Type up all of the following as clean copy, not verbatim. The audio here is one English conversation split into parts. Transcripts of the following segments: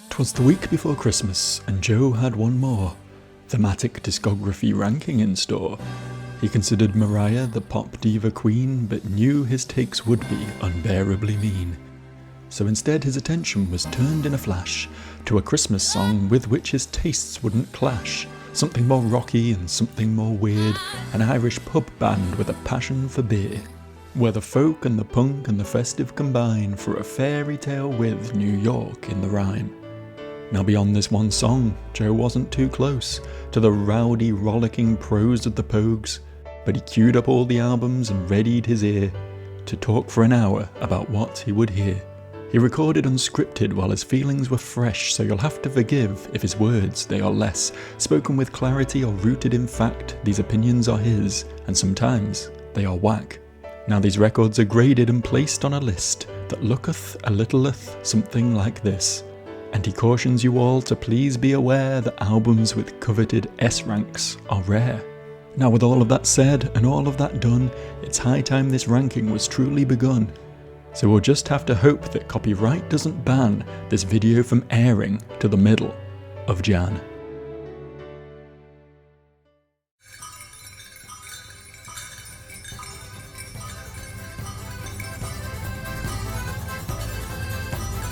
'Twas the week before Christmas, and Joe had one more thematic discography ranking in store. He considered Mariah the pop diva queen, but knew his takes would be unbearably mean. So instead his attention was turned in a flash to a Christmas song with which his tastes wouldn't clash. Something more rocky and something more weird, an Irish pub band with a passion for beer, where the folk and the punk and the festive combine for a fairy tale with New York in the rhyme. Now beyond this one song, Joe wasn't too close to the rowdy, rollicking prose of the Pogues, but he queued up all the albums and readied his ear to talk for an hour about what he would hear. He recorded unscripted while his feelings were fresh, so you'll have to forgive if his words, they are less spoken with clarity or rooted in fact. These opinions are his, and sometimes they are whack. Now these records are graded and placed on a list that looketh a littleth something like this. And he cautions you all to please be aware that albums with coveted S ranks are rare. Now with all of that said and all of that done, it's high time this ranking was truly begun. So we'll just have to hope that copyright doesn't ban this video from airing to the middle of Jan.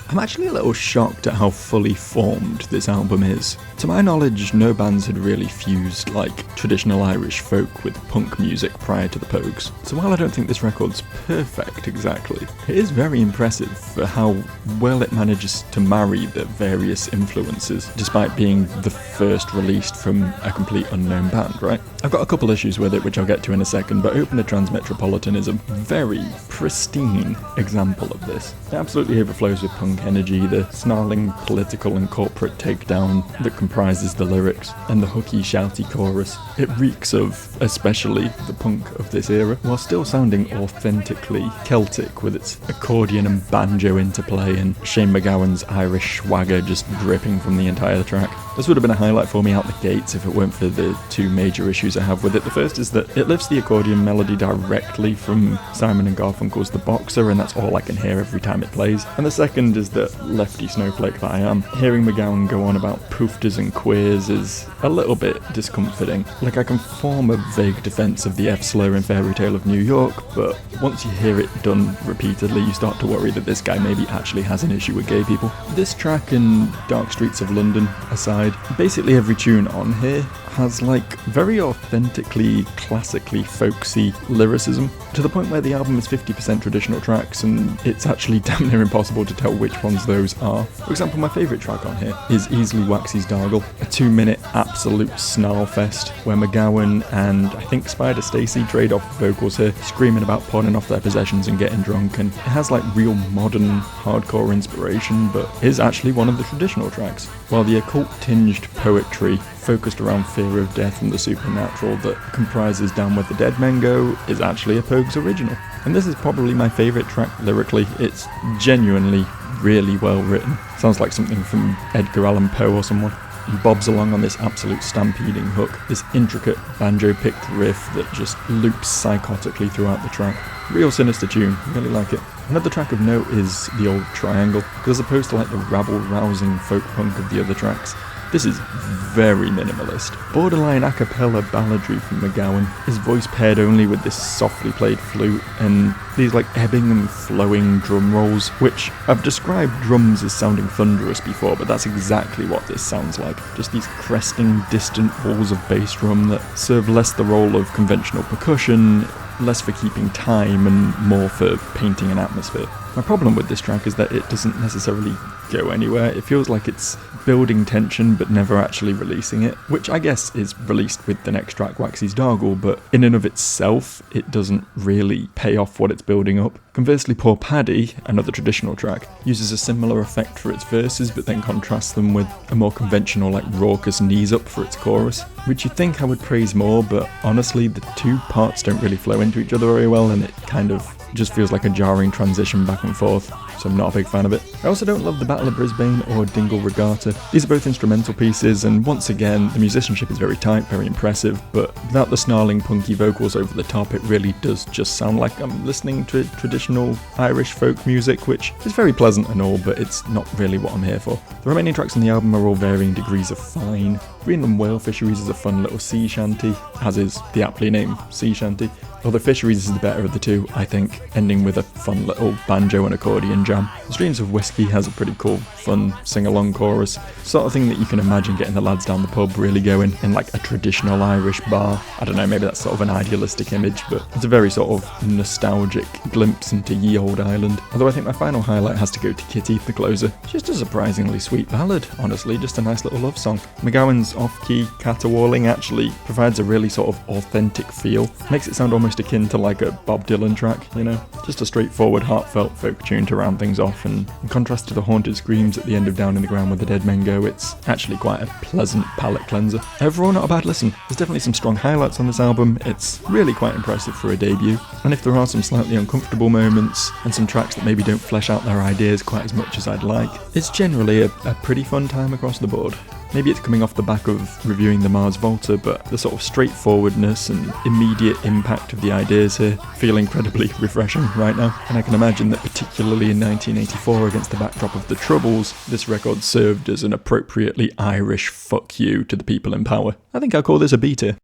I'm actually a little shocked at how fully formed this album is. To my knowledge, no bands had really fused like traditional Irish folk with punk music prior to the Pogues. So while I don't think this record's perfect exactly, it is very impressive for how well it manages to marry the various influences, despite being the first released from a complete unknown band, right? I've got a couple issues with it which I'll get to in a second, but Open to Transmetropolitan is a very pristine example of this. It absolutely overflows with punk energy, the snarling political and corporate takedown that comprises the lyrics, and the hooky shouty chorus. It reeks of, especially the punk of this era, while still sounding authentically Celtic with its accordion and banjo interplay and Shane MacGowan's Irish swagger just dripping from the entire track. This would have been a highlight for me out the gates if it weren't for the two major issues I have with it. The first is that it lifts the accordion melody directly from Simon and Garfunkel's The Boxer, and that's all I can hear every time it plays. And the second is that lefty snowflake that I am, hearing MacGowan go on about poofters and queers is a little bit discomforting. Like, I can form a vague defense of the F-slur in Fairy Tale of New York, but once you hear it done repeatedly, you start to worry that this guy maybe actually has an issue with gay people. This track and Dark Streets of London aside, basically every tune on here has like very authentically, classically folksy lyricism, to the point where the album is 50% traditional tracks and it's actually damn near impossible to tell which ones those are. For example, my favourite track on here is Easily Waxy's Dargle, a 2-minute absolute snarl fest where MacGowan and I think Spider Stacy trade off vocals here, screaming about pawning off their possessions and getting drunk, and it has like real modern hardcore inspiration, but is actually one of the traditional tracks, while the occult tinged poetry focused around fear of death and the supernatural that comprises Down Where the Dead Men Go is actually a Pogues original. And this is probably my favourite track lyrically. It's genuinely really well written. Sounds like something from Edgar Allan Poe or someone. He bobs along on this absolute stampeding hook, this intricate banjo-picked riff that just loops psychotically throughout the track. Real sinister tune, really like it. Another track of note is The Old Triangle, because as opposed to like the rabble-rousing folk punk of the other tracks, this is very minimalist. Borderline a cappella balladry from MacGowan, his voice paired only with this softly played flute, and these like ebbing and flowing drum rolls, which I've described drums as sounding thunderous before, but that's exactly what this sounds like. Just these cresting, distant walls of bass drum that serve less the role of conventional percussion, less for keeping time and more for painting an atmosphere. My problem with this track is that it doesn't necessarily go anywhere. It feels like it's building tension but never actually releasing it, which I guess is released with the next track, Waxy's Dargle, but in and of itself it doesn't really pay off what it's building up. Conversely, Poor Paddy, another traditional track, uses a similar effect for its verses but then contrasts them with a more conventional like raucous knees up for its chorus, which you'd think I would praise more, but honestly the two parts don't really flow into each other very well and it kind of It just feels like a jarring transition back and forth, so I'm not a big fan of it. I also don't love the Battle of Brisbane or Dingle Regatta. These are both instrumental pieces, and once again, the musicianship is very tight, very impressive, but without the snarling punky vocals over the top, it really does just sound like I'm listening to traditional Irish folk music, which is very pleasant and all, but it's not really what I'm here for. The remaining tracks on the album are all varying degrees of fine. Greenland Whale Fisheries is a fun little sea shanty, as is the aptly named sea shanty, although Fisheries is the better of the two, I think, ending with a fun little banjo and accordion jam. Streams of Whiskey has a pretty cool, fun sing-along chorus, sort of thing that you can imagine getting the lads down the pub really going in like a traditional Irish bar. I don't know, maybe that's sort of an idealistic image, but it's a very sort of nostalgic glimpse into ye old Ireland. Although I think my final highlight has to go to Kitty, the closer. Just a surprisingly sweet ballad, honestly, just a nice little love song. McGowan's off-key caterwauling actually provides a really sort of authentic feel, makes it sound almost akin to like a Bob Dylan track, you know? Just a straightforward, heartfelt folk tune to round things off, and in contrast to the haunted screams at the end of Down in the Ground Where the Dead Men Go, it's actually quite a pleasant palate cleanser. Overall, not a bad listen. There's definitely some strong highlights on this album, it's really quite impressive for a debut, and if there are some slightly uncomfortable moments, and some tracks that maybe don't flesh out their ideas quite as much as I'd like, it's generally a pretty fun time across the board. Maybe it's coming off the back of reviewing the Mars Volta, but the sort of straightforwardness and immediate impact of the ideas here feel incredibly refreshing right now. And I can imagine that particularly in 1984, against the backdrop of the Troubles, this record served as an appropriately Irish fuck you to the people in power. I think I'll call this a B tier.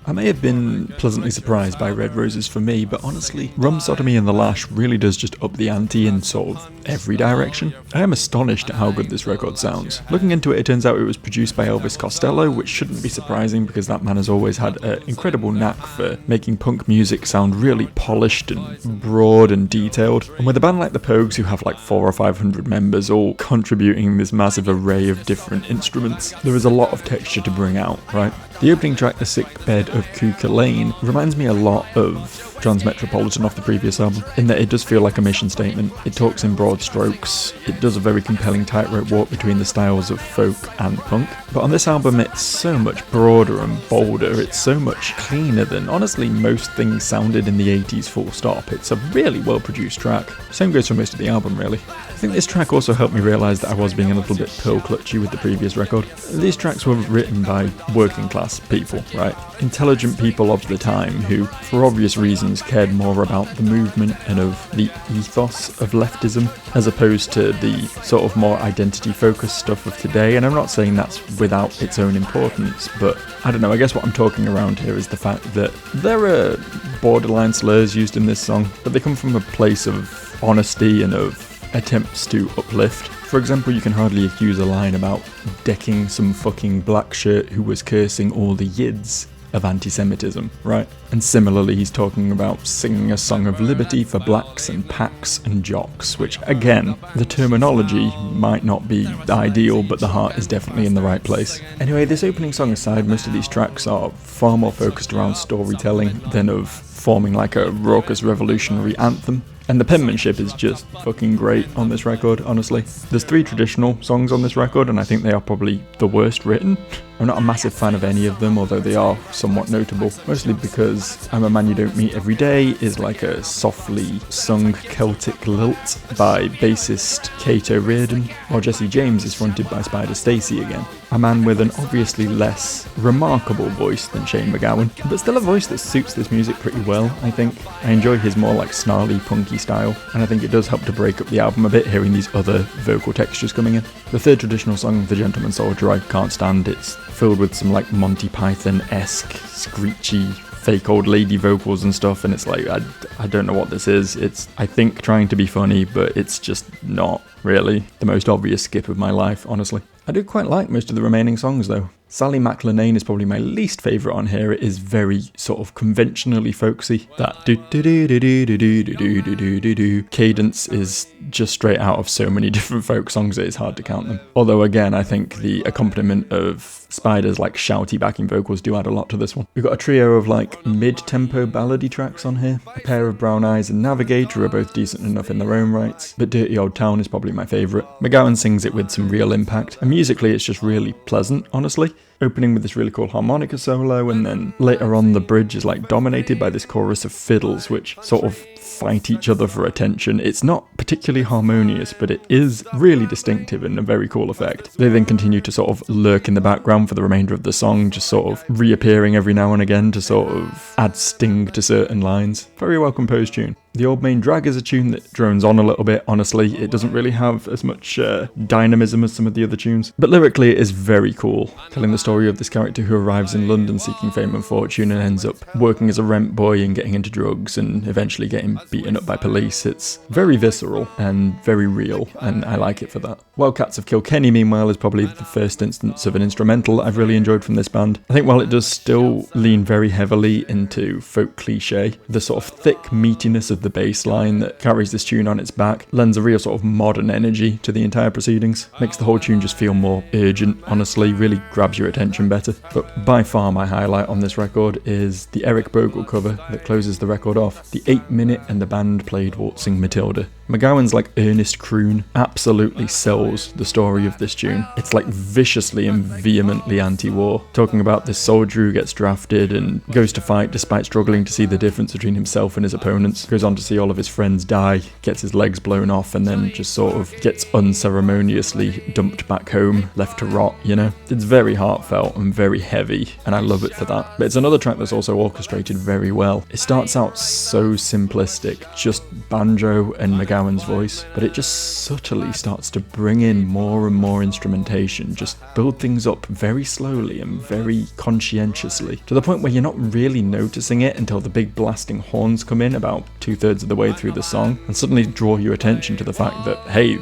I may have been pleasantly surprised by Red Roses for me, but honestly, Rum Sodomy and the Lash really does just up the ante in sort of every direction. I am astonished at how good this record sounds. Looking into it, it turns out it was produced by Elvis Costello, which shouldn't be surprising because that man has always had an incredible knack for making punk music sound really polished and broad and detailed. And with a band like the Pogues, who have like 400 or 500 members all contributing this massive array of different instruments, there is a lot of texture to bring out, right? The opening track, The Sick Bed of Cooker Lane, reminds me a lot of John's Metropolitan off the previous album, in that it does feel like a mission statement. It talks in broad strokes, it does a very compelling tightrope walk between the styles of folk and punk, but on this album it's so much broader and bolder, it's so much cleaner than honestly most things sounded in the 80s full stop. It's a really well produced track. Same goes for most of the album really. I think this track also helped me realise that I was being a little bit pearl clutchy with the previous record. These tracks were written by working class people, right? Intelligent people of the time who, for obvious reasons, cared more about the movement and of the ethos of leftism as opposed to the sort of more identity focused stuff of today. And I'm not saying that's without its own importance, but I don't know, I guess what I'm talking around here is the fact that there are borderline slurs used in this song, but they come from a place of honesty and of attempts to uplift. For example, you can hardly accuse a line about decking some fucking black shirt who was cursing all the yids of anti-Semitism, right? And similarly, he's talking about singing a song of liberty for blacks and packs and jocks, which, again, the terminology might not be ideal, but the heart is definitely in the right place. Anyway, this opening song aside, most of these tracks are far more focused around storytelling than of forming like a raucous revolutionary anthem. And the penmanship is just fucking great on this record, honestly. There's 3 traditional songs on this record, and I think they are probably the worst written. I'm not a massive fan of any of them, although they are somewhat notable, mostly because I'm a Man You Don't Meet Every Day is like a softly sung Celtic lilt by bassist Cato Reardon, while Jesse James is fronted by Spider Stacy again. A man with an obviously less remarkable voice than Shane MacGowan, but still a voice that suits this music pretty well, I think. I enjoy his more like snarly, punky style, and I think it does help to break up the album a bit, hearing these other vocal textures coming in. The third traditional song, The Gentleman Soldier, I can't stand. It's filled with some like Monty Python-esque, screechy, fake old lady vocals and stuff, and it's like, I don't know what this is. It's, I think, trying to be funny, but it's just not really the most obvious skip of my life, honestly. I do quite like most of the remaining songs though. Sally McLenane is probably my least favourite on here. It is very sort of conventionally folksy. That do do do do do do do do do do do cadence is just straight out of so many different folk songs it is hard to count them. Although again, I think the accompaniment of Spider's like shouty backing vocals do add a lot to this one. We've got a trio of like mid-tempo ballady tracks on here. A Pair of Brown Eyes and Navigator are both decent enough in their own rights, but Dirty Old Town is probably my favourite. McGowan sings it with some real impact, and musically it's just really pleasant, honestly. Opening with this really cool harmonica solo, and then later on the bridge is like dominated by this chorus of fiddles which sort of fight each other for attention. It's not particularly harmonious, but it is really distinctive and a very cool effect. They then continue to sort of lurk in the background for the remainder of the song, just sort of reappearing every now and again to sort of add sting to certain lines. Very well composed tune. The Old Main Drag is a tune that drones on a little bit, honestly. It doesn't really have as much dynamism as some of the other tunes. But lyrically it is very cool, telling the story of this character who arrives in London seeking fame and fortune and ends up working as a rent boy and getting into drugs and eventually getting beaten up by police. It's very visceral and very real, and I like it for that. Wildcats of Kilkenny, meanwhile, is probably the first instance of an instrumental I've really enjoyed from this band. I think while it does still lean very heavily into folk cliche, the sort of thick meatiness of the bass line that carries this tune on its back lends a real sort of modern energy to the entire proceedings. Makes the whole tune just feel more urgent, honestly, really grabs your attention better. But by far my highlight on this record is the Eric Bogle cover that closes the record off. The 8-minute and the band played Waltzing Matilda. McGowan's like earnest croon absolutely sells the story of this tune. It's like viciously and vehemently anti-war, talking about this soldier who gets drafted and goes to fight despite struggling to see the difference between himself and his opponents, goes on to see all of his friends die, gets his legs blown off, and then just sort of gets unceremoniously dumped back home, left to rot, you know? It's very heartfelt and very heavy, and I love it for that. But it's another track that's also orchestrated very well. It starts out so simplistic, just banjo and McGowan's voice, but it just subtly starts to bring in more and more instrumentation, just build things up very slowly and very conscientiously, to the point where you're not really noticing it until the big blasting horns come in about 2/3 of the way through the song and suddenly draw your attention to the fact that, hey,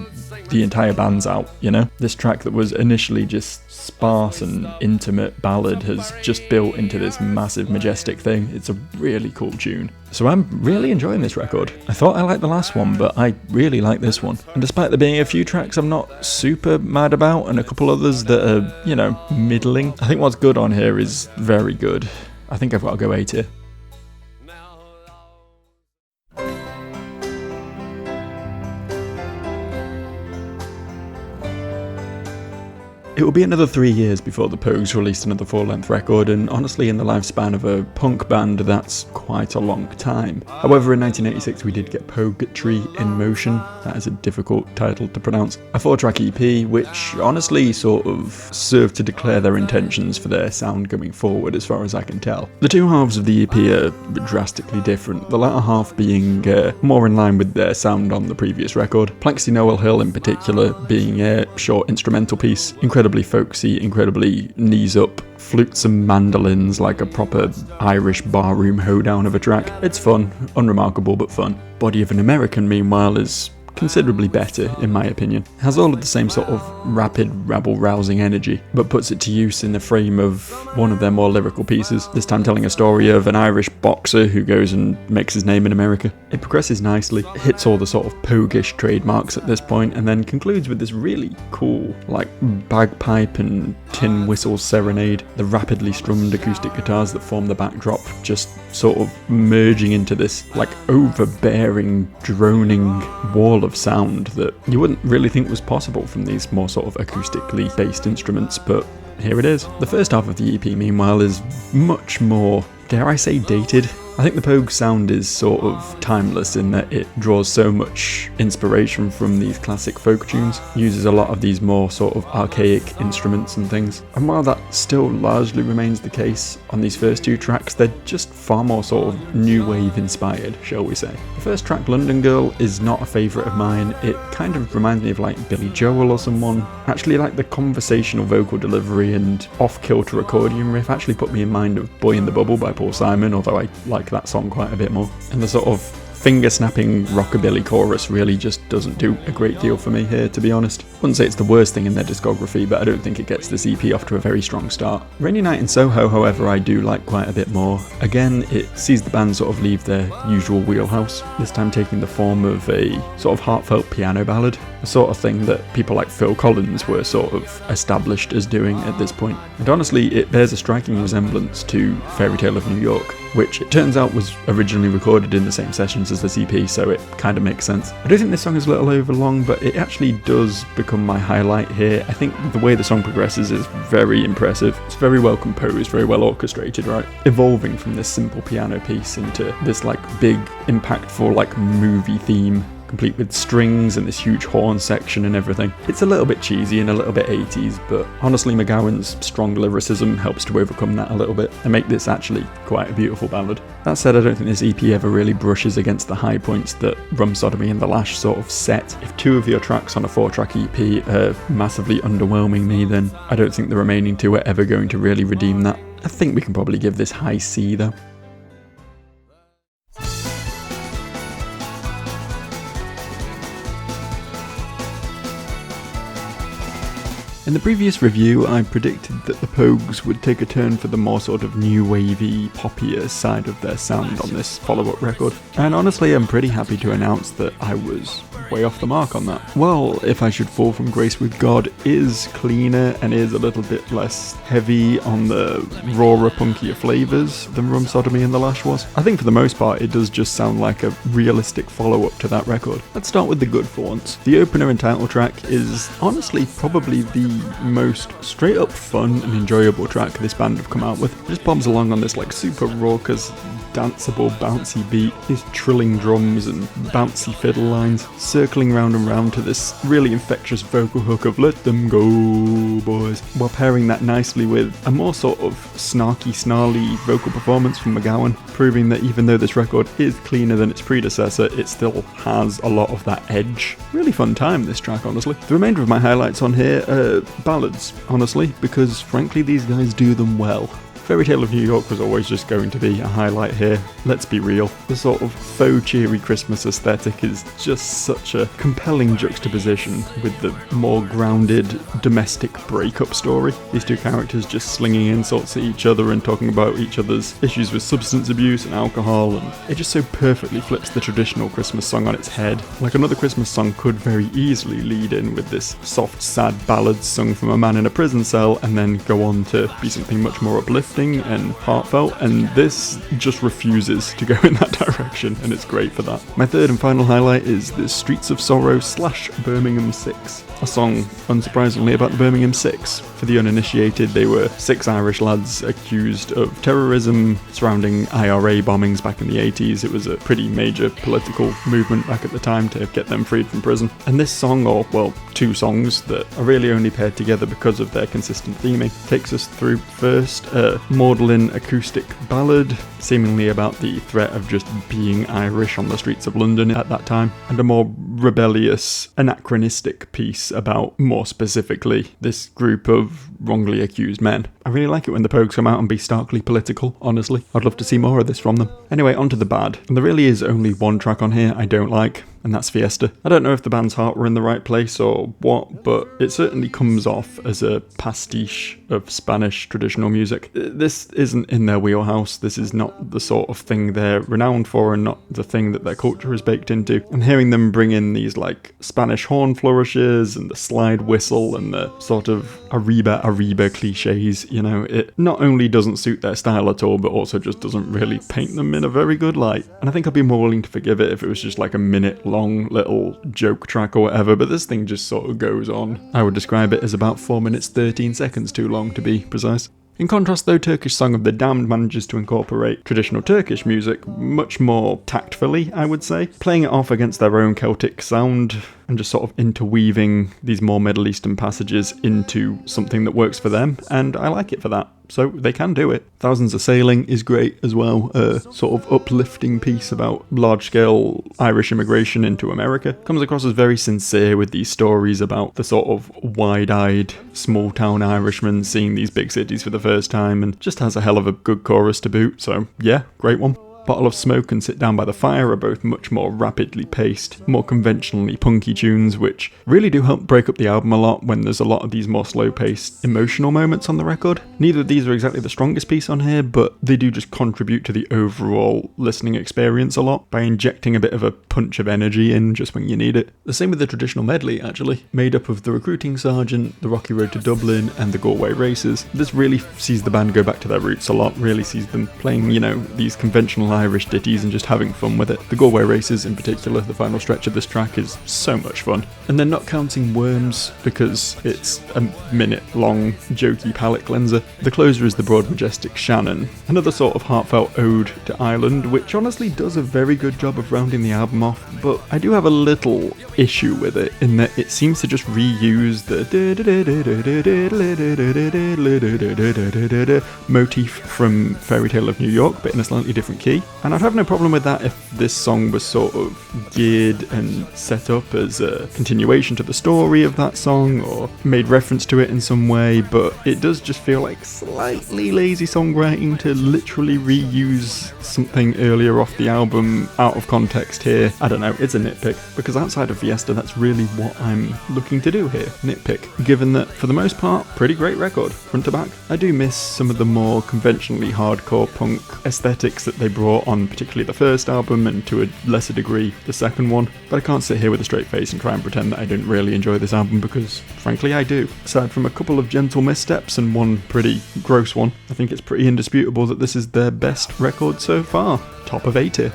the entire band's out, you know? This track that was initially just sparse and intimate ballad has just built into this massive, majestic thing. It's a really cool tune. So I'm really enjoying this record. I thought I liked the last one, but I really like this one. And despite there being a few tracks I'm not super mad about and a couple others that are, you know, middling, I think what's good on here is very good. I think I've got to go A tier. It will be another 3 years before the Pogues released another full-length record, and honestly in the lifespan of a punk band that's quite a long time. However, in 1986 we did get Poguetry in Motion, that is a difficult title to pronounce, a 4-track EP which honestly sort of served to declare their intentions for their sound going forward as far as I can tell. The two halves of the EP are drastically different, the latter half being more in line with their sound on the previous record, Planxty Noel Hill in particular being a short instrumental piece, incredibly folksy, incredibly knees up, flutes and mandolins like a proper Irish barroom hoedown of a track. It's fun, unremarkable but fun. Body of an American, meanwhile, is considerably better, in my opinion. It has all of the same sort of rapid, rabble-rousing energy, but puts it to use in the frame of one of their more lyrical pieces, this time telling a story of an Irish boxer who goes and makes his name in America. It progresses nicely, hits all the sort of pogish trademarks at this point, and then concludes with this really cool, like, bagpipe and tin whistle serenade, the rapidly strummed acoustic guitars that form the backdrop just sort of merging into this, like, overbearing, droning wall of sound that you wouldn't really think was possible from these more sort of acoustically based instruments, but here it is. The first half of the EP, meanwhile, is much more, dare I say, dated. I think the Pogues sound is sort of timeless in that it draws so much inspiration from these classic folk tunes, uses a lot of these more sort of archaic instruments and things. And while that still largely remains the case on these first two tracks, they're just far more sort of new wave inspired, shall we say. The first track, London Girl, is not a favourite of mine. It kind of reminds me of like Billy Joel or someone. Actually, like the conversational vocal delivery and off-kilter accordion riff actually put me in mind of Boy in the Bubble by Paul Simon, although I like that song quite a bit more. And the sort of finger-snapping rockabilly chorus really just doesn't do a great deal for me here, to be honest. Wouldn't say it's the worst thing in their discography, but I don't think it gets this EP off to a very strong start. Rainy Night in Soho, however, I do like quite a bit more. Again, it sees the band sort of leave their usual wheelhouse, this time taking the form of a sort of heartfelt piano ballad, a sort of thing that people like Phil Collins were sort of established as doing at this point. And honestly, it bears a striking resemblance to Fairy Tale of New York, which it turns out was originally recorded in the same sessions as this EP, so it kind of makes sense. I do think this song is a little overlong, but it actually does become my highlight here. I think the way the song progresses is very impressive. It's very well composed, very well orchestrated, right? Evolving from this simple piano piece into this like big, impactful like movie theme, complete with strings and this huge horn section and everything. It's a little bit cheesy and a little bit 80s, but honestly McGowan's strong lyricism helps to overcome that a little bit and make this actually quite a beautiful ballad. That said, I don't think this EP ever really brushes against the high points that Rum Sodomy and The Lash sort of set. If 2 of your tracks on a 4-track EP are massively underwhelming me, then I don't think the remaining 2 are ever going to really redeem that. I think we can probably give this high C though. In the previous review, I predicted that the Pogues would take a turn for the more sort of new wavy, poppier side of their sound on this follow-up record, and honestly I'm pretty happy to announce that I was way off the mark on that. Well, If I Should Fall From Grace With God is cleaner and is a little bit less heavy on the rawer, punkier flavours than Rum Sodomy and The Lash was. I think for the most part it does just sound like a realistic follow-up to that record. Let's start with the good for once. The opener and title track is honestly probably the most straight up fun and enjoyable track this band have come out with. It just bombs along on this like super raucous, danceable, bouncy beat, these trilling drums and bouncy fiddle lines, circling round and round to this really infectious vocal hook of "Let Them Go, Boys," while pairing that nicely with a more sort of snarky, snarly vocal performance from McGowan, proving that even though this record is cleaner than its predecessor, it still has a lot of that edge. Really fun time, this track, honestly. The remainder of my highlights on here are ballads, honestly, because frankly these guys do them well. Fairy Tale of New York was always just going to be a highlight here, let's be real. The sort of faux cheery Christmas aesthetic is just such a compelling juxtaposition with the more grounded domestic breakup story. These 2 characters just slinging insults at each other and talking about each other's issues with substance abuse and alcohol, and it just so perfectly flips the traditional Christmas song on its head. Like another Christmas song could very easily lead in with this soft, sad ballad sung from a man in a prison cell and then go on to be something much more uplifting and heartfelt, and this just refuses to go in that direction, and it's great for that. My third and final highlight is the Streets of Sorrow / Birmingham 6, a song, unsurprisingly, about the Birmingham Six. For the uninitiated, they were 6 Irish lads accused of terrorism surrounding IRA bombings back in the 80s. It was a pretty major political movement back at the time to get them freed from prison. And this song, or well, 2 songs that are really only paired together because of their consistent theming, takes us through first a maudlin acoustic ballad, seemingly about the threat of just being Irish on the streets of London at that time, and a more rebellious, anachronistic piece about, more specifically, this group of wrongly accused men. I really like it when the Pogues come out and be starkly political, honestly. I'd love to see more of this from them. Anyway, on to the bad. And there really is only one track on here I don't like, and that's Fiesta. I don't know if the band's heart were in the right place or what, but it certainly comes off as a pastiche of Spanish traditional music. This isn't in their wheelhouse. This is not the sort of thing they're renowned for and not the thing that their culture is baked into. And hearing them bring in these like Spanish horn flourishes and the slide whistle and the sort of arriba cliches, you know, it not only doesn't suit their style at all, but also just doesn't really paint them in a very good light. And I think I'd be more willing to forgive it if it was just like a minute long little joke track or whatever, but this thing just sort of goes on. I would describe it as about 4 minutes 13 seconds too long, to be precise. In contrast though, Turkish Song of the Damned manages to incorporate traditional Turkish music much more tactfully, I would say, playing it off against their own Celtic sound and just sort of interweaving these more Middle Eastern passages into something that works for them, and I like it for that. So they can do it. Thousands of Sailing is great as well, a sort of uplifting piece about large-scale Irish immigration into America. Comes across as very sincere with these stories about the sort of wide-eyed, small-town Irishman seeing these big cities for the first time, and just has a hell of a good chorus to boot, so yeah, great one. Bottle of Smoke and Sit Down by the Fire are both much more rapidly paced, more conventionally punky tunes, which really do help break up the album a lot when there's a lot of these more slow-paced, emotional moments on the record. Neither of these are exactly the strongest piece on here, but they do just contribute to the overall listening experience a lot by injecting a bit of a punch of energy in just when you need it. The same with the traditional medley, actually, made up of The Recruiting Sergeant, The Rocky Road to Dublin, and The Galway Races. This really sees the band go back to their roots a lot, really sees them playing, these conventional Irish ditties and just having fun with it. The Galway Races in particular, the final stretch of this track, is so much fun. And then not counting Worms, because it's a minute-long, jokey palate cleanser. The closer is the broad, majestic Shannon, another sort of heartfelt ode to Ireland, which honestly does a very good job of rounding the album off, but I do have a little issue with it in that it seems to just reuse the motif from Fairy Tale of New York, but in a slightly different key. And I'd have no problem with that if this song was sort of geared and set up as a continuation to the story of that song, or made reference to it in some way, but it does just feel like slightly lazy songwriting to literally reuse something earlier off the album out of context here. I don't know, it's a nitpick, because outside of Fiesta, that's really what I'm looking to do here, nitpick, given that, for the most part, pretty great record, front to back. I do miss some of the more conventionally hardcore punk aesthetics that they brought on particularly the first album, and to a lesser degree the second one, but I can't sit here with a straight face and try and pretend that I didn't really enjoy this album, because frankly I do. Aside from a couple of gentle missteps and one pretty gross one, I think it's pretty indisputable that this is their best record so far. Top of A tier.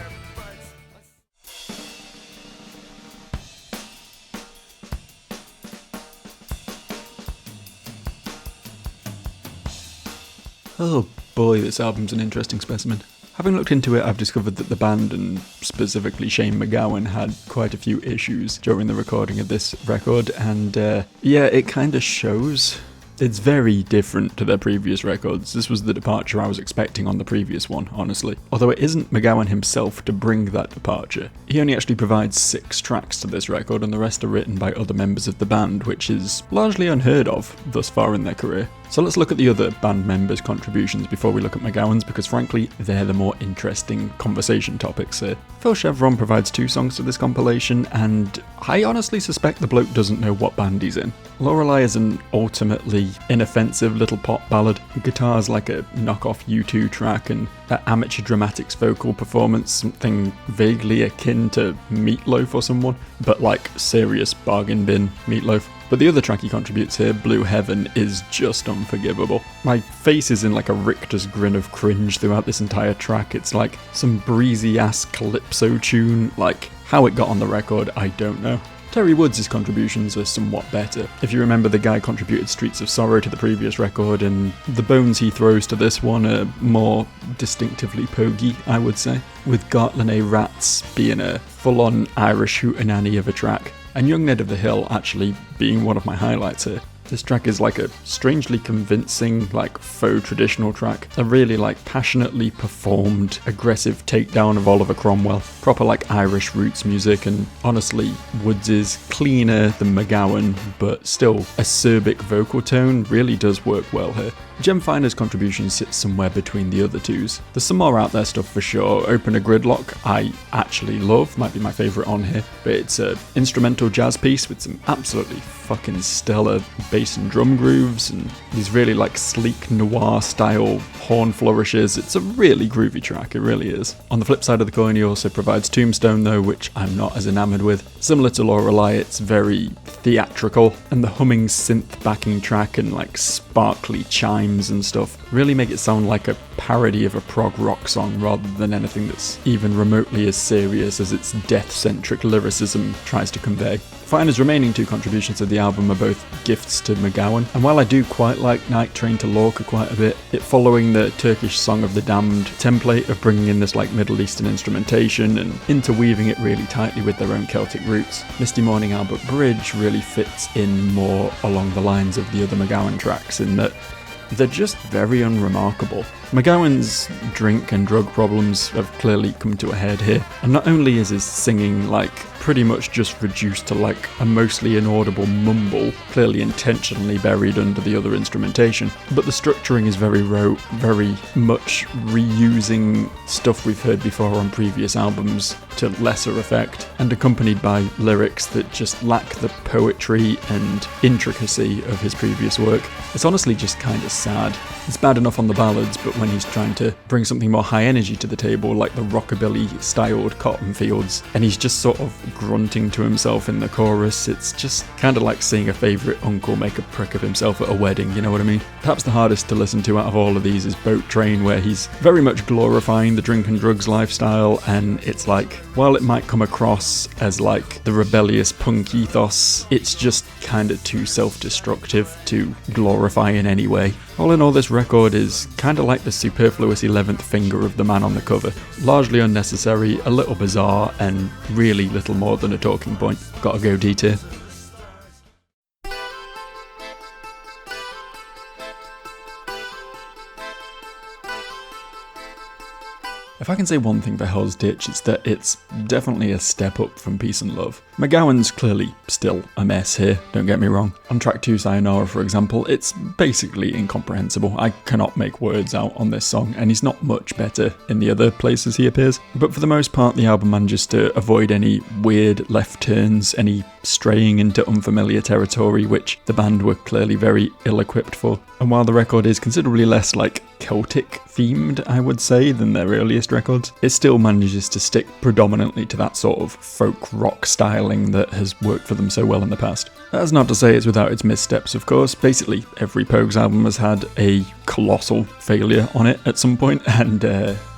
Oh boy, this album's an interesting specimen. Having looked into it, I've discovered that the band, and specifically Shane MacGowan, had quite a few issues during the recording of this record, and it kind of shows. It's very different to their previous records. This was the departure I was expecting on the previous one, honestly. Although it isn't MacGowan himself to bring that departure. He only actually provides 6 tracks to this record, and the rest are written by other members of the band, which is largely unheard of thus far in their career. So let's look at the other band members' contributions before we look at MacGowan's, because frankly, they're the more interesting conversation topics here. Phil Chevron provides 2 songs to this compilation, and I honestly suspect the bloke doesn't know what band he's in. Lorelei is an ultimately inoffensive little pop ballad. Guitar's like a knockoff U2 track, and that amateur dramatics vocal performance, something vaguely akin to Meatloaf or someone, but like serious bargain bin Meatloaf. But the other track he contributes here, Blue Heaven, is just unforgivable. My face is in like a Richter's grin of cringe throughout this entire track. It's like some breezy ass calypso tune, like how it got on the record, I don't know. Terry Woods' contributions are somewhat better. If you remember, the guy contributed Streets of Sorrow to the previous record, and the bones he throws to this one are more distinctively Pogues, I would say, with Gartlanay Rats being a full-on Irish hootenanny of a track, and Young Ned of the Hill actually being one of my highlights here. This track is like a strangely convincing, like faux traditional track. A really like passionately performed, aggressive takedown of Oliver Cromwell. Proper like Irish roots music, and honestly, Woods is cleaner than MacGowan, but still acerbic vocal tone really does work well here. Jem Finer's contribution sits somewhere between the other twos. There's some more out there stuff for sure. Open a Gridlock I actually love, might be my favourite on here, but it's an instrumental jazz piece with some absolutely fucking stellar bass and drum grooves and these really like sleek noir style horn flourishes. It's a really groovy track, it really is. On the flip side of the coin, he also provides Tombstone though, which I'm not as enamoured with. Similar to Lorelei, it's very theatrical, and the humming synth backing track and like sparkly chimes and stuff really make it sound like a parody of a prog rock song rather than anything that's even remotely as serious as its death-centric lyricism tries to convey. Finer's remaining 2 contributions to the album are both gifts to MacGowan, and while I do quite like Night Train to Lorca quite a bit, it following the Turkish Song of the Damned template of bringing in this like Middle Eastern instrumentation and interweaving it really tightly with their own Celtic roots. Misty Morning Albert Bridge really fits in more along the lines of the other MacGowan tracks in that they're just very unremarkable. McGowan's drink and drug problems have clearly come to a head here, and not only is his singing pretty much just reduced to a mostly inaudible mumble, clearly intentionally buried under the other instrumentation, but the structuring is very rote, very much reusing stuff we've heard before on previous albums to lesser effect, and accompanied by lyrics that just lack the poetry and intricacy of his previous work. It's honestly just kind of sad. It's bad enough on the ballads, but when he's trying to bring something more high energy to the table, like the rockabilly-styled Cotton Fields, and he's just sort of grunting to himself in the chorus, it's just kind of like seeing a favourite uncle make a prick of himself at a wedding, you know what I mean? Perhaps the hardest to listen to out of all of these is Boat Train, where he's very much glorifying the drink and drugs lifestyle, and it's while it might come across as the rebellious punk ethos, it's just kind of too self-destructive to glorify in any way. All in all, this record is kind of like the superfluous 11th finger of the man on the cover. Largely unnecessary, a little bizarre, and really little more than a talking point. Gotta go D tier. If I can say one thing for Hell's Ditch, it's that it's definitely a step up from Peace and Love. McGowan's clearly still a mess here, don't get me wrong. On track 2, Sayonara, for example, it's basically incomprehensible. I cannot make words out on this song, and he's not much better in the other places he appears. But for the most part, the album manages to avoid any weird left turns, any straying into unfamiliar territory, which the band were clearly very ill-equipped for. And while the record is considerably less Celtic themed, I would say, than their earliest records, it still manages to stick predominantly to that sort of folk rock styling that has worked for them so well in the past. That's not to say it's without its missteps, of course. Basically, every Pogues album has had a colossal failure on it at some point, and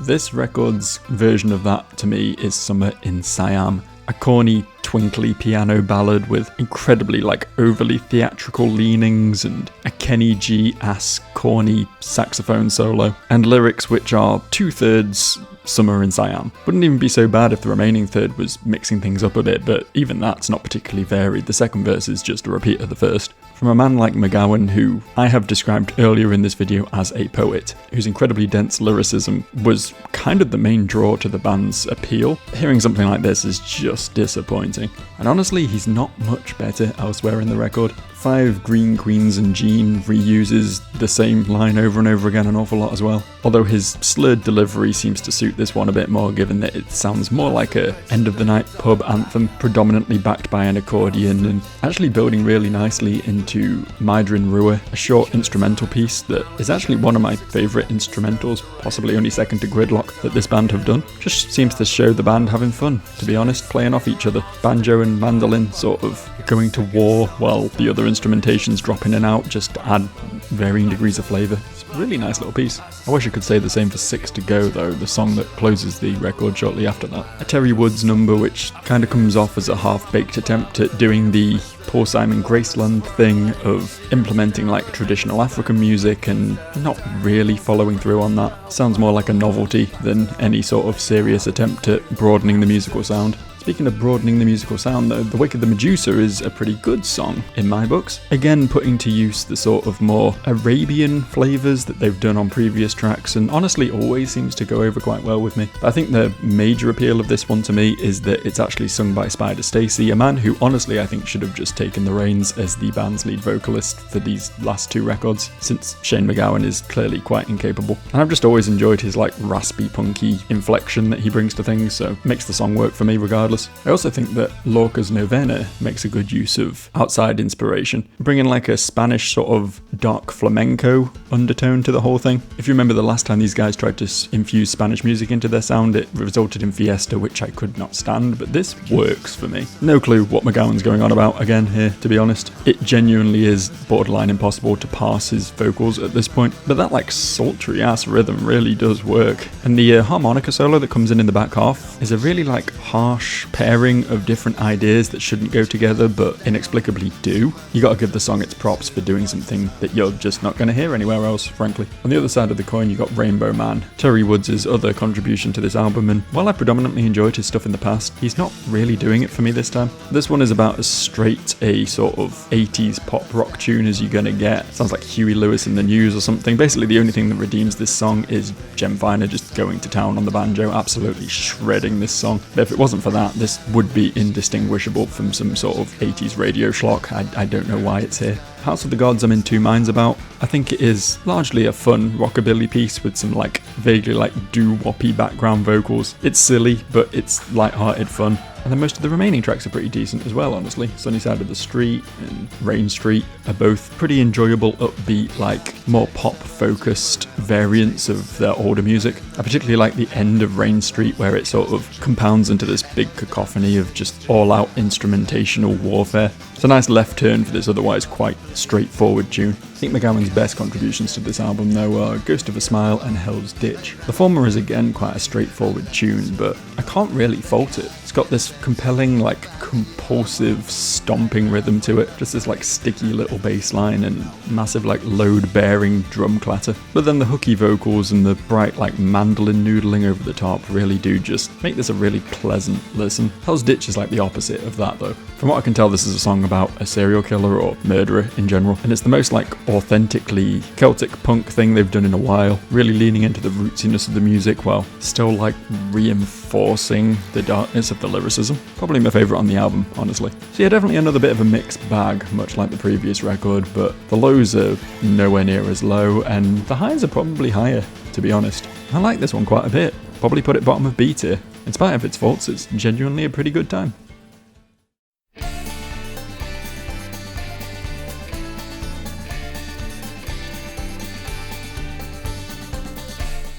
this record's version of that, to me, is Summer in Siam. A corny, twinkly piano ballad with incredibly overly theatrical leanings and a Kenny G-esque corny saxophone solo, and lyrics which are 2/3 Summer in Siam. Wouldn't even be so bad if the remaining third was mixing things up a bit, but even that's not particularly varied. The second verse is just a repeat of the first. From a man like McGowan, who I have described earlier in this video as a poet, whose incredibly dense lyricism was kind of the main draw to the band's appeal, hearing something like this is just disappointing. And honestly, he's not much better elsewhere in the record. 5 Green Queens and Jean reuses the same line over and over again an awful lot as well. Although his slurred delivery seems to suit this one a bit more, given that it sounds more like a end of the night pub anthem, predominantly backed by an accordion, and actually building really nicely into Mydrin Rua, a short instrumental piece that is actually one of my favourite instrumentals, possibly only second to Gridlock, that this band have done. Just seems to show the band having fun, to be honest, playing off each other. Banjo and mandolin sort of going to war while the other instrumentations drop in and out just to add varying degrees of flavour. It's a really nice little piece. I wish I could say the same for 6 to Go though, the song that closes the record shortly after that. A Terry Woods number which kind of comes off as a half-baked attempt at doing the Paul Simon Graceland thing of implementing traditional African music and not really following through on that. Sounds more like a novelty than any sort of serious attempt at broadening the musical sound. Speaking of broadening the musical sound though, The Wake of the Medusa is a pretty good song in my books. Again, putting to use the sort of more Arabian flavours that they've done on previous tracks, and honestly always seems to go over quite well with me. But I think the major appeal of this one to me is that it's actually sung by Spider Stacy, a man who honestly I think should have just taken the reins as the band's lead vocalist for these last 2 records, since Shane McGowan is clearly quite incapable. And I've just always enjoyed his raspy punky inflection that he brings to things, so it makes the song work for me regardless. I also think that Lorca's Novena makes a good use of outside inspiration, bringing a Spanish sort of dark flamenco undertone to the whole thing. If you remember the last time these guys tried to infuse Spanish music into their sound, it resulted in Fiesta, which I could not stand, but this works for me. No clue what McGowan's going on about again here, to be honest. It genuinely is borderline impossible to parse his vocals at this point, but that sultry ass rhythm really does work. And the harmonica solo that comes in the back half is a really harsh pairing of different ideas that shouldn't go together but inexplicably do. You gotta give the song its props for doing something that you're just not going to hear anywhere else, frankly. On the other side of the coin, you got Rainbow Man, Terry Woods' other contribution to this album, and while I predominantly enjoyed his stuff in the past, he's not really doing it for me this time. This one is about as straight a sort of 80s pop rock tune as you're going to get. Sounds like Huey Lewis in the News or something. Basically, the only thing that redeems this song is Jem Finer just going to town on the banjo, absolutely shredding this song. But if it wasn't for that, this would be indistinguishable from some sort of 80s radio schlock. I don't know why it's here. House of the Gods I'm in two minds about. I think it is largely a fun rockabilly piece with some like vaguely like doo-woppy background vocals. It's silly, but it's light-hearted fun. And then most of the remaining tracks are pretty decent as well, honestly. Sunny Side of the Street and Rain Street are both pretty enjoyable, upbeat, like more pop-focused variants of their older music. I particularly like the end of Rain Street where it sort of compounds into this big cacophony of just all-out instrumentational warfare. It's a nice left turn for this otherwise quite straightforward tune. I think McGowan's best contributions to this album though are Ghost of a Smile and Hell's Ditch. The former is again quite a straightforward tune, but I can't really fault it. It's got this compelling, like, compulsive stomping rhythm to it, just this like sticky little bass line and massive like load-bearing drum clatter. But then the hooky vocals and the bright like mandolin noodling over the top really do just make this a really pleasant listen. Hell's Ditch is like the opposite of that though. From what I can tell, this is a song about a serial killer or murderer in general, and it's the most like authentically Celtic punk thing they've done in a while, really leaning into the rootsiness of the music while still like reinforcing the darkness of the lyricism. Probably my favourite on the album, honestly. So yeah, definitely another bit of a mixed bag, much like the previous record, but the lows are nowhere near as low, and the highs are probably higher, to be honest. I like this one quite a bit. Probably put it bottom of B tier. In spite of its faults, it's genuinely a pretty good time.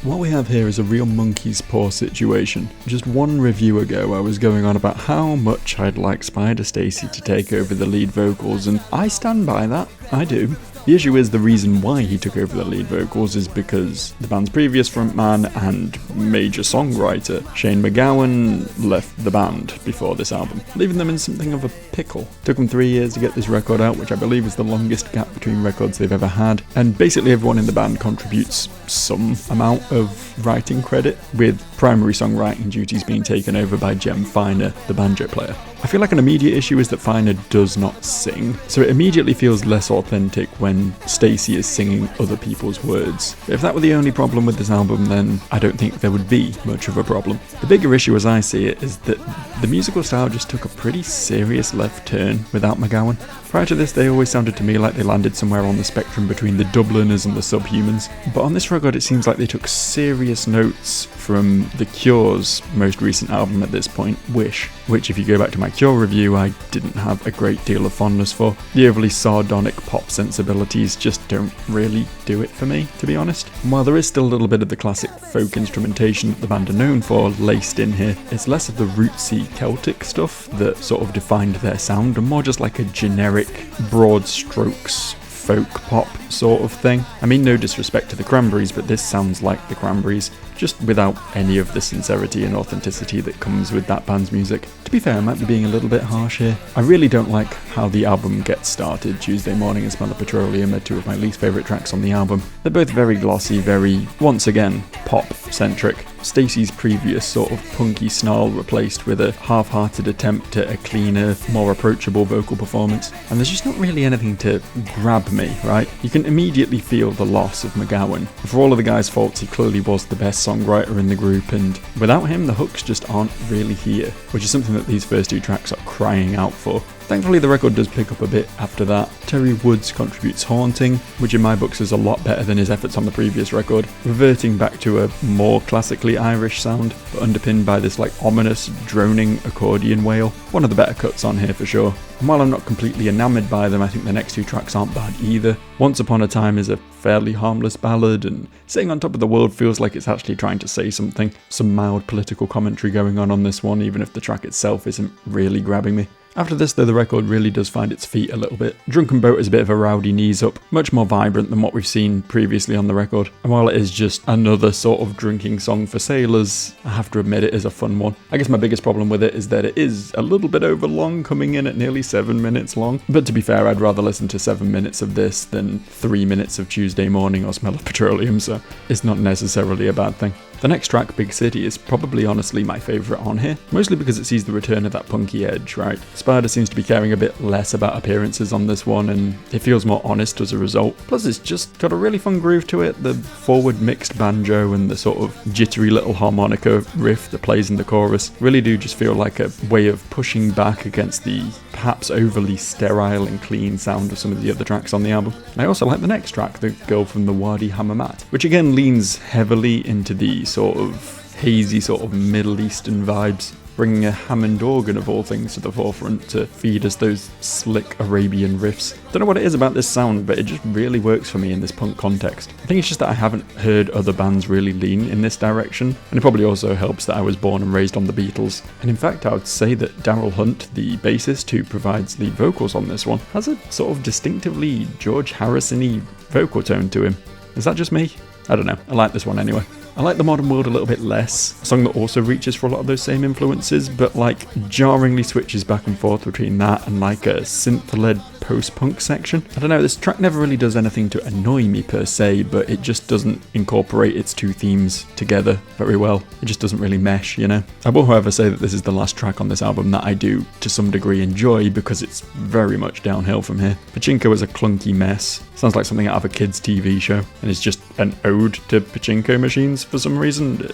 What we have here is a real monkey's paw situation. Just one review ago I was going on about how much I'd like Spider Stacy to take over the lead vocals, and I stand by that. I do. The issue is the reason why he took over the lead vocals is because the band's previous frontman and major songwriter, Shane MacGowan, left the band before this album, leaving them in something of a pickle. Took them 3 years to get this record out, which I believe is the longest gap between records they've ever had, and basically everyone in the band contributes some amount of writing credit, with primary songwriting duties being taken over by Jem Finer, the banjo player. I feel like an immediate issue is that Finer does not sing, so it immediately feels less authentic when Stacey is singing other people's words. But if that were the only problem with this album, then I don't think there would be much of a problem. The bigger issue as I see it is that the musical style just took a pretty serious left turn without MacGowan. Prior to this, they always sounded to me like they landed somewhere on the spectrum between the Dubliners and the Subhumans, but on this record it seems like they took serious notes from The Cure's most recent album at this point, Wish, which if you go back to my Cure review I didn't have a great deal of fondness for. The overly sardonic pop sensibilities just don't really do it for me, to be honest. And while there is still a little bit of the classic folk instrumentation that the band are known for laced in here, it's less of the rootsy Celtic stuff that sort of defined their sound and more just like a generic broad strokes folk pop sort of thing. I mean, no disrespect to the Cranberries, but this sounds like the Cranberries, just without any of the sincerity and authenticity that comes with that band's music. To be fair, I might be being a little bit harsh here. I really don't like how the album gets started. Tuesday Morning and Smell of Petroleum are two of my least favourite tracks on the album. They're both very glossy, very, once again, pop-centric. Stacey's previous sort of punky snarl replaced with a half-hearted attempt at a cleaner, more approachable vocal performance. And there's just not really anything to grab me, right? You can immediately feel the loss of MacGowan. For all of the guy's faults, he clearly was the best songwriter in the group, and without him, the hooks just aren't really here, which is something that these first two tracks are crying out for. Thankfully, the record does pick up a bit after that. Terry Woods contributes Haunting, which in my books is a lot better than his efforts on the previous record, reverting back to a more classically Irish sound, but underpinned by this like ominous, droning accordion wail. One of the better cuts on here for sure. And while I'm not completely enamoured by them, I think the next two tracks aren't bad either. Once Upon a Time is a fairly harmless ballad, and Sitting on Top of the World feels like it's actually trying to say something. Some mild political commentary going on this one, even if the track itself isn't really grabbing me. After this though, the record really does find its feet a little bit. Drunken Boat is a bit of a rowdy knees up, much more vibrant than what we've seen previously on the record. And while it is just another sort of drinking song for sailors, I have to admit it is a fun one. I guess my biggest problem with it is that it is a little bit over long, coming in at nearly 7 minutes long. But to be fair, I'd rather listen to 7 minutes of this than 3 minutes of Tuesday Morning or Smell of Petroleum, so it's not necessarily a bad thing. The next track, Big City, is probably honestly my favourite on here, mostly because it sees the return of that punky edge, right? Spider seems to be caring a bit less about appearances on this one, and it feels more honest as a result. Plus it's just got a really fun groove to it, the forward mixed banjo and the sort of jittery little harmonica riff that plays in the chorus really do just feel like a way of pushing back against the perhaps overly sterile and clean sound of some of the other tracks on the album. And I also like the next track, The Girl from the Wadi Hammamat, which again leans heavily into the sort of hazy sort of Middle Eastern vibes, bringing a Hammond organ of all things to the forefront to feed us those slick Arabian riffs. Don't know what it is about this sound, but it just really works for me in this punk context. I think it's just that I haven't heard other bands really lean in this direction, and it probably also helps that I was born and raised on the Beatles. And in fact, I would say that Daryl Hunt, the bassist who provides lead vocals on this one, has a sort of distinctively George Harrison-y vocal tone to him. Is that just me? I don't know. I like this one anyway. I like The Modern World a little bit less, a song that also reaches for a lot of those same influences, but like jarringly switches back and forth between that and like a synth-led post-punk section. I don't know, this track never really does anything to annoy me per se, but it just doesn't incorporate its two themes together very well. It just doesn't really mesh, you know? I will however say that this is the last track on this album that I do to some degree enjoy, because it's very much downhill from here. Pachinko is a clunky mess, sounds like something out of a kid's TV show, and it's just an ode to pachinko machines for some reason.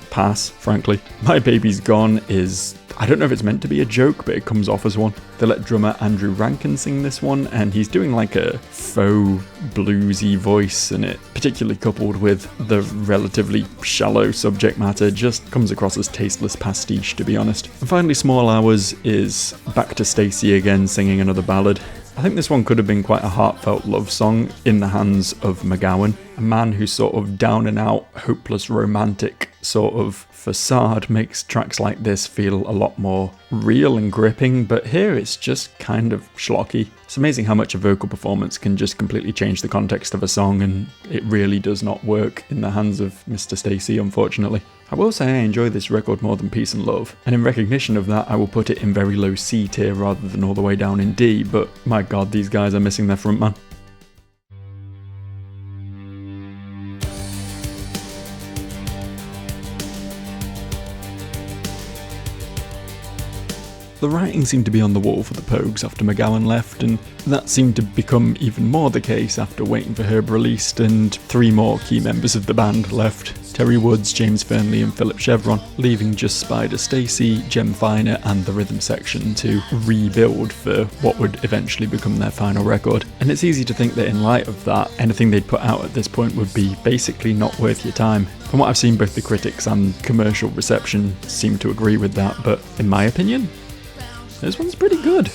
Pass, frankly. My Baby's Gone is, I don't know if it's meant to be a joke, but it comes off as one. They let drummer Andrew Rankin sing this one, and he's doing like a faux bluesy voice, and it, particularly coupled with the relatively shallow subject matter, just comes across as tasteless pastiche, to be honest. And finally, Small Hours is back to Stacey again singing another ballad. I think this one could have been quite a heartfelt love song in the hands of McGowan, a man whose sort of down and out, hopeless romantic sort of facade makes tracks like this feel a lot more real and gripping, but here it's just kind of schlocky. It's amazing how much a vocal performance can just completely change the context of a song, and it really does not work in the hands of Mr. Stacey, unfortunately. I will say I enjoy this record more than Peace and Love, and in recognition of that I will put it in very low C tier rather than all the way down in D, but my god, these guys are missing their frontman. The writing seemed to be on the wall for the Pogues after McGowan left, and that seemed to become even more the case after Waiting for Herb released and 3 more key members of the band left. Terry Woods, James Fernley and Philip Chevron, leaving just Spider Stacey, Jem Finer and the rhythm section to rebuild for what would eventually become their final record. And it's easy to think that in light of that, anything they'd put out at this point would be basically not worth your time. From what I've seen, both the critics and commercial reception seem to agree with that, but in my opinion, this one's pretty good.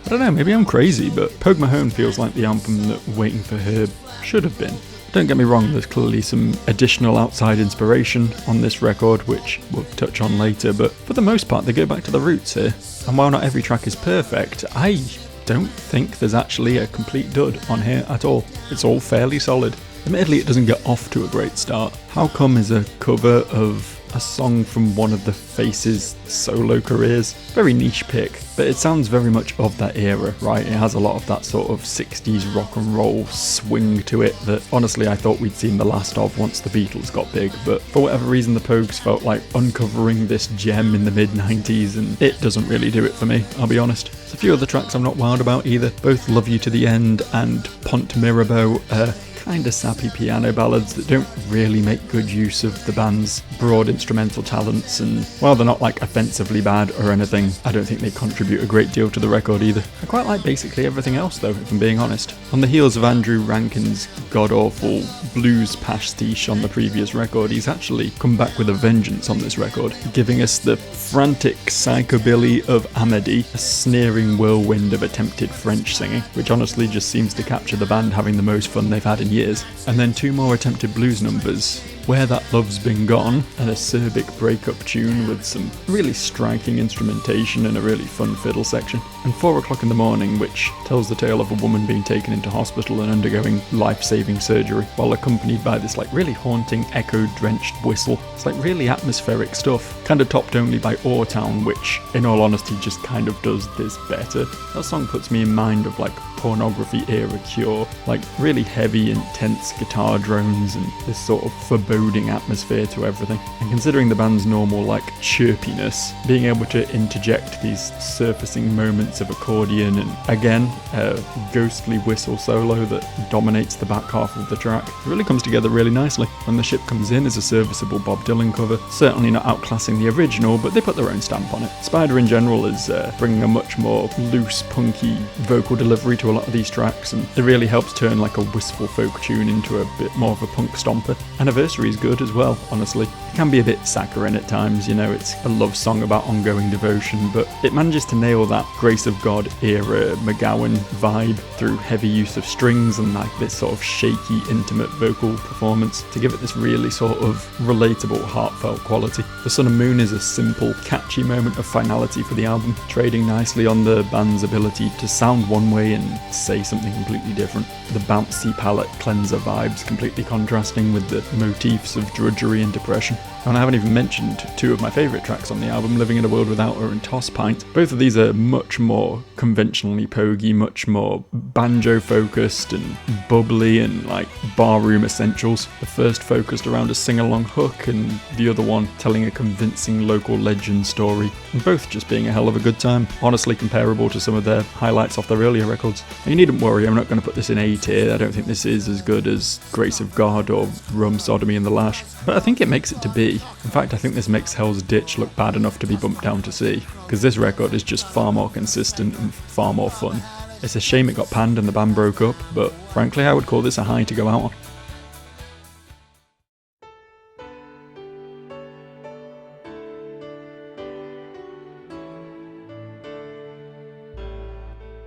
I don't know, maybe I'm crazy, but Pogue Mahone feels like the album that Waiting for Herb should have been. Don't get me wrong, there's clearly some additional outside inspiration on this record, which we'll touch on later, but for the most part they go back to the roots here. And while not every track is perfect, I don't think there's actually a complete dud on here at all. It's all fairly solid. Admittedly, it doesn't get off to a great start. How Come is a cover of a song from one of the Faces' solo careers. Very niche pick, but it sounds very much of that era, right? It has a lot of that sort of 60s rock and roll swing to it that honestly I thought we'd seen the last of once the Beatles got big, but for whatever reason the Pogues felt like uncovering this gem in the mid-90s, and it doesn't really do it for me, I'll be honest. There's a few other tracks I'm not wild about either. Both Love You to the End and Pont Mirabeau are kinda sappy piano ballads that don't really make good use of the band's broad instrumental talents, and while they're not like offensively bad or anything, I don't think they contribute a great deal to the record either. I quite like basically everything else though, if I'm being honest. On the heels of Andrew Rankin's god-awful blues pastiche on the previous record, he's actually come back with a vengeance on this record, giving us the frantic psychobilly of Amedy, a sneering whirlwind of attempted French singing, which honestly just seems to capture the band having the most fun they've had in years. And then 2 more attempted blues numbers, Where That Love's Been Gone, an acerbic breakup tune with some really striking instrumentation and a really fun fiddle section, and 4 o'clock in the morning, which tells the tale of a woman being taken into hospital and undergoing life-saving surgery, while accompanied by this like really haunting echo-drenched whistle. It's like really atmospheric stuff, kind of topped only by Ore Town, which in all honesty just kind of does this better. That song puts me in mind of like Pornography era Cure, like really heavy, intense guitar drones and this sort of foreboding atmosphere to everything. And considering the band's normal like chirpiness, being able to interject these surfacing moments of accordion and again a ghostly whistle solo that dominates the back half of the track, it really comes together really nicely. When the Ship Comes In is a serviceable Bob Dylan cover, certainly not outclassing the original, but they put their own stamp on it. Spider in general is bringing a much more loose, punky vocal delivery to a lot of these tracks, and it really helps turn like a wistful folk tune into a bit more of a punk stomper. Anniversary is good as well, honestly. It can be a bit saccharine at times, you know, it's a love song about ongoing devotion, but it manages to nail that Grace of God era McGowan vibe through heavy use of strings and like this sort of shaky, intimate vocal performance to give it this really sort of relatable, heartfelt quality. The Sun and Moon is a simple, catchy moment of finality for the album, trading nicely on the band's ability to sound one way and say something completely different. The bouncy palette cleanser vibes completely contrasting with the motifs of drudgery and depression. And I haven't even mentioned 2 of my favourite tracks on the album, Living in a World Without Her and Toss Pint. Both of these are much more conventionally poguey, much more banjo focused and bubbly and like barroom essentials. The first focused around a sing-along hook and the other one telling a convincing local legend story, and both just being a hell of a good time, honestly comparable to some of their highlights off their earlier records. And you needn't worry, I'm not going to put this in A tier. I don't think this is as good as Grace of God or Rum Sodomy and the Lash, but I think it makes it to B. In fact, I think this makes Hell's Ditch look bad enough to be bumped down to C, because this record is just far more consistent and far more fun. It's a shame it got panned and the band broke up, but frankly I would call this a high to go out on.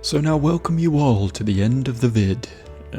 So now welcome you all to the end of the vid.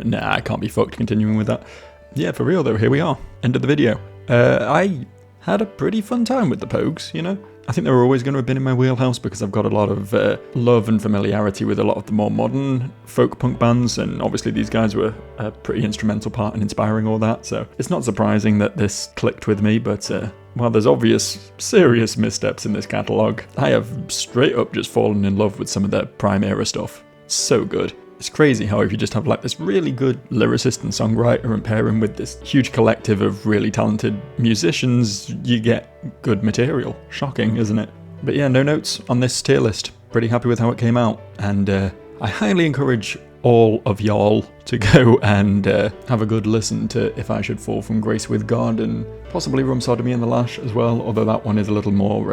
Nah, I can't be fucked continuing with that. Yeah, for real though, here we are. End of the video. I had a pretty fun time with the Pogues, you know? I think they were always going to have been in my wheelhouse because I've got a lot of love and familiarity with a lot of the more modern folk punk bands, and obviously these guys were a pretty instrumental part in inspiring all that, so it's not surprising that this clicked with me, but while there's obvious, serious missteps in this catalogue, I have straight up just fallen in love with some of their prime era stuff. So good. It's crazy how if you just have like this really good lyricist and songwriter and pair him with this huge collective of really talented musicians, you get good material. Shocking, isn't it? But yeah, no notes on this tier list. Pretty happy with how it came out, and I highly encourage all of y'all to go and have a good listen to If I Should Fall From Grace With God and possibly Rum Sodomy and the Lash as well, although that one is a little more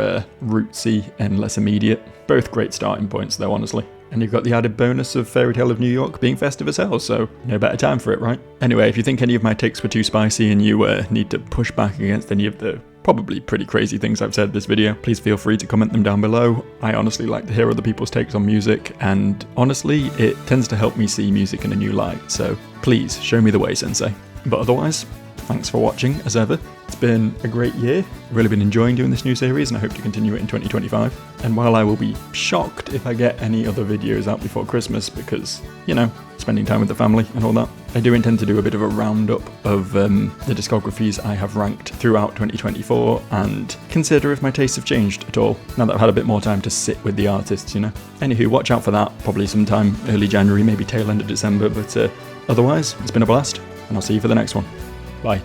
rootsy and less immediate. Both great starting points though, honestly. And you've got the added bonus of Fairy Tale of New York being festive as hell, so no better time for it, right? Anyway, if you think any of my takes were too spicy and you need to push back against any of the probably pretty crazy things I've said in this video, please feel free to comment them down below. I honestly like to hear other people's takes on music, and honestly, it tends to help me see music in a new light, so please show me the way, sensei. But otherwise, thanks for watching, as ever. It's been a great year. I've really been enjoying doing this new series, and I hope to continue it in 2025. And while I will be shocked if I get any other videos out before Christmas, because, you know, spending time with the family and all that, I do intend to do a bit of a roundup of the discographies I have ranked throughout 2024, and consider if my tastes have changed at all, now that I've had a bit more time to sit with the artists, you know. Anywho, watch out for that, probably sometime early January, maybe tail end of December, but otherwise, it's been a blast, and I'll see you for the next one. Bye.